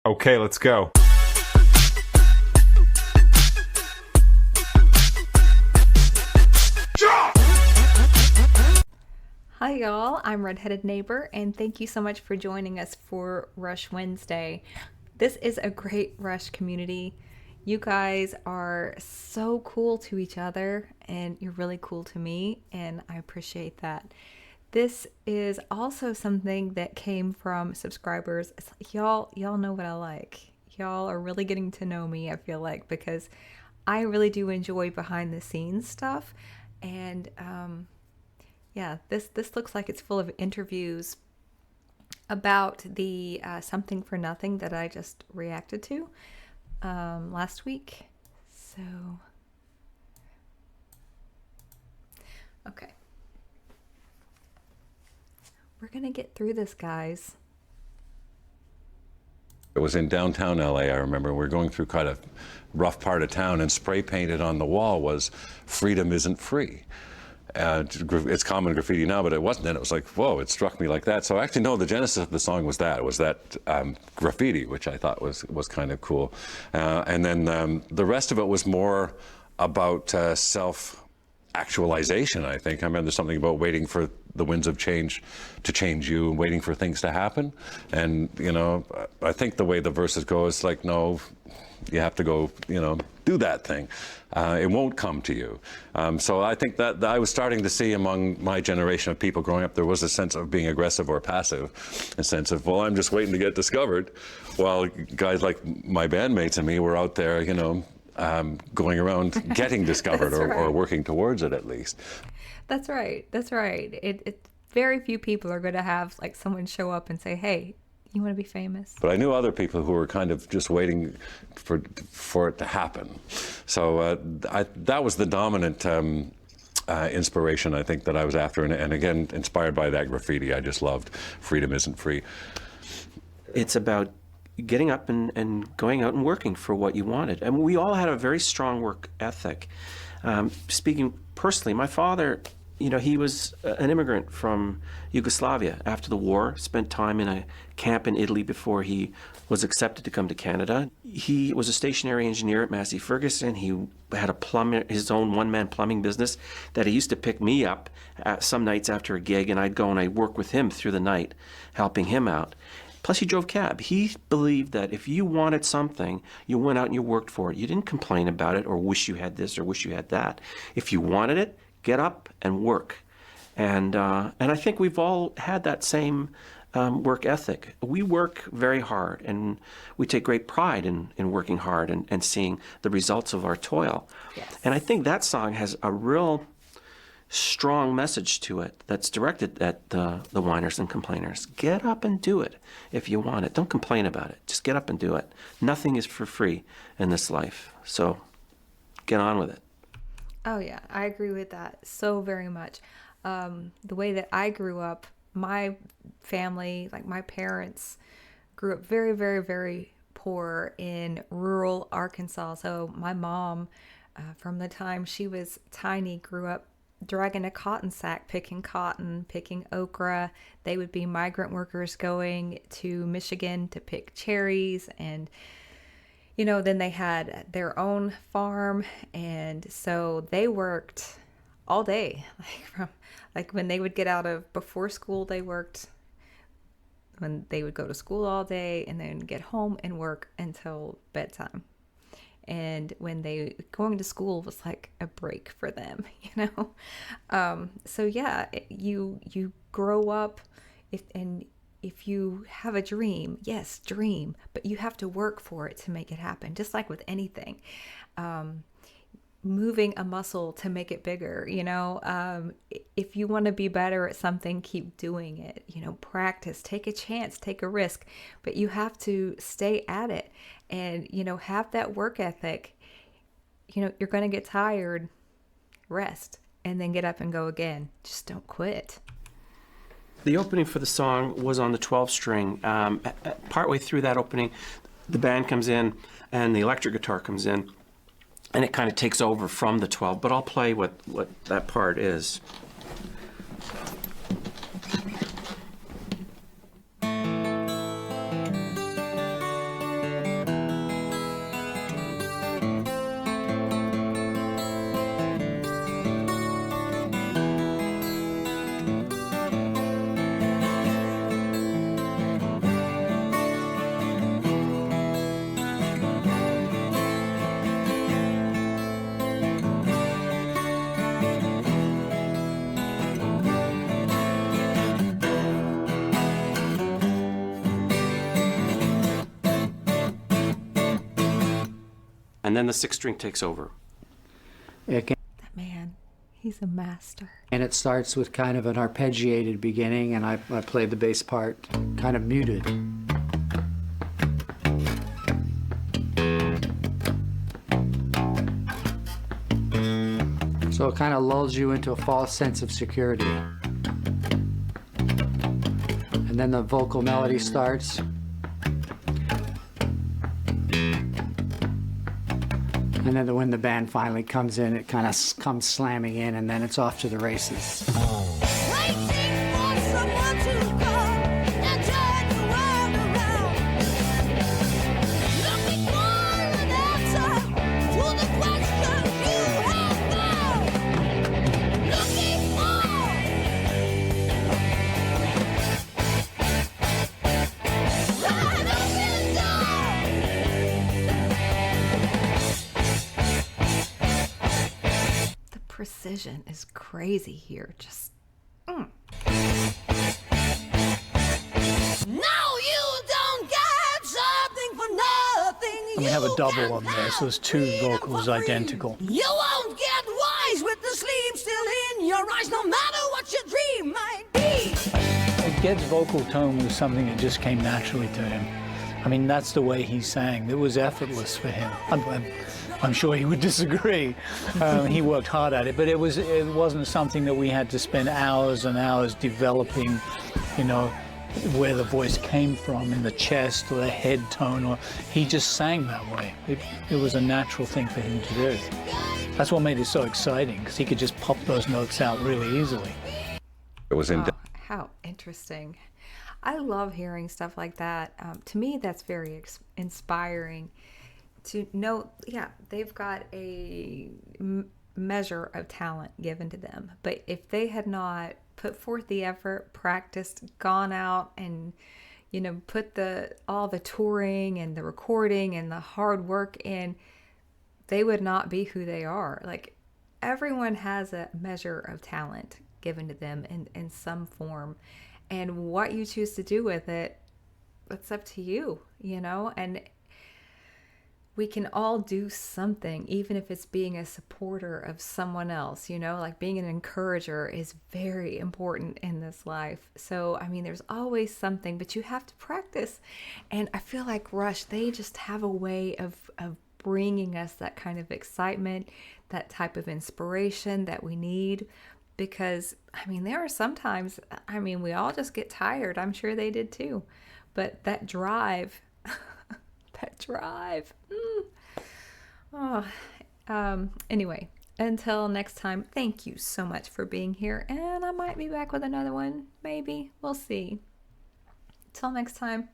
Okay, let's go. Hi, y'all. I'm Redheaded Neighbor, and thank you so much for joining us for Rush Wednesday. This is a great Rush community. You guys are so cool to each other, and you're really cool to me, and I appreciate that. This is also something that came from subscribers. It's like, y'all know what I like. Y'all are really getting to know me, I feel like, because I really do enjoy behind the scenes stuff, and yeah, this looks like it's full of interviews about the something for nothing that I just reacted to last week. So, okay, we're gonna get through this, guys. It was in downtown LA, I remember. We were going through quite a rough part of town, and spray painted on the wall was "Freedom isn't free." It's common graffiti now, but it wasn't then. It was like, whoa, it struck me like that. So actually, no, the genesis of the song was that graffiti, which I thought was kind of cool. And then the rest of it was more about self-actualization, I think. I remember there's something about waiting for the winds of change to change you and waiting for things to happen. And, you know, I think the way the verses go is like, no, you have to go, you know, do that thing. It won't come to you. So I think that I was starting to see among my generation of people growing up, there was a sense of being aggressive or passive, a sense of, well, I'm just waiting to get discovered, while guys like my bandmates and me were out there, you know, going around getting discovered or working towards it at least. That's right. That's right. It very few people are going to have like someone show up and say, "Hey, you want to be famous?" But I knew other people who were kind of just waiting for it to happen. So that was the dominant inspiration, I think, that I was after. And again, inspired by that graffiti I just loved. Freedom isn't free. It's about getting up and going out and working for what you wanted. And we all had a very strong work ethic. Speaking personally, my father, you know, he was an immigrant from Yugoslavia after the war, spent time in a camp in Italy before he was accepted to come to Canada. He was a stationary engineer at Massey Ferguson. He had his own one-man plumbing business that he used to pick me up some nights after a gig, and I'd go and I'd work with him through the night, helping him out. Plus, he drove cab. He believed that if you wanted something, you went out and you worked for it. You didn't complain about it or wish you had this or wish you had that. If you wanted it, get up and work. And I think we've all had that same work ethic. We work very hard, and we take great pride in working hard and seeing the results of our toil. Yes. And I think that song has a real strong message to it that's directed at the whiners and complainers. Get up and do it if you want it. Don't complain about it. Just get up and do it. Nothing is for free in this life. So get on with it. Oh, yeah, I agree with that so very much. The way that I grew up, my family, like my parents, grew up very, very, very poor in rural Arkansas. So my mom, from the time she was tiny, grew up dragging a cotton sack, picking cotton, picking okra. They would be migrant workers going to Michigan to pick cherries, and you know, then they had their own farm, and so they worked all day. Like when they would get out of before school, they worked. When they would go to school all day and then get home and work until bedtime. And when they going to school was like a break for them, you know. So yeah, you grow up, if you have a dream, yes, dream, but you have to work for it to make it happen. Just like with anything, moving a muscle to make it bigger, you know. If you want to be better at something, keep doing it, you know, practice, take a chance, take a risk, but you have to stay at it and, you know, have that work ethic. You know, you're going to get tired, rest, and then get up and go again. Just don't quit. The opening for the song was on the 12-string. Partway through that opening, the band comes in and the electric guitar comes in, and it kind of takes over from the 12, but I'll play what that part is. and then the sixth string takes over. It can, That man, he's a master. and it starts with kind of an arpeggiated beginning, and I played the bass part kind of muted. So it kind of lulls you into a false sense of security. And then the vocal melody starts. And then when the band finally comes in, it kind of comes slamming in, and then it's off to the races. Waiting for someone to come and turn the world around. Looking for an answer to the question you have found. Looking for an open door. The precision is crazy here. Just No, you don't get something for nothing. And we have a double on there, so there's two vocals identical. You won't get wise with the sleep still in your eyes, no matter what your dream might be. Ged's vocal tone was something that just came naturally to him. I mean, that's the way he sang. It was effortless for him. I'm sure he would disagree. He worked hard at it, but it wasn't something that we had to spend hours and hours developing, you know, where the voice came from in the chest or the head tone, or he just sang that way. It was a natural thing for him to do. That's what made it so exciting, because he could just pop those notes out really easily. It was in. oh, how interesting. I love hearing stuff like that. To me, that's very inspiring to know, yeah, they've got a measure of talent given to them. But if they had not put forth the effort, practiced, gone out and, you know, put all the touring and the recording and the hard work in, they would not be who they are. Like, everyone has a measure of talent given to them in some form. And what you choose to do with it, it's up to you, you know? And we can all do something, even if it's being a supporter of someone else, you know? Like, being an encourager is very important in this life. So, I mean, there's always something, but you have to practice. And I feel like Rush, they just have a way of bringing us that kind of excitement, that type of inspiration that we need. Because, I mean, there are sometimes, I mean, we all just get tired. I'm sure they did too. But that drive, that drive. Anyway, until next time, thank you so much for being here. And I might be back with another one. Maybe. We'll see. Till next time.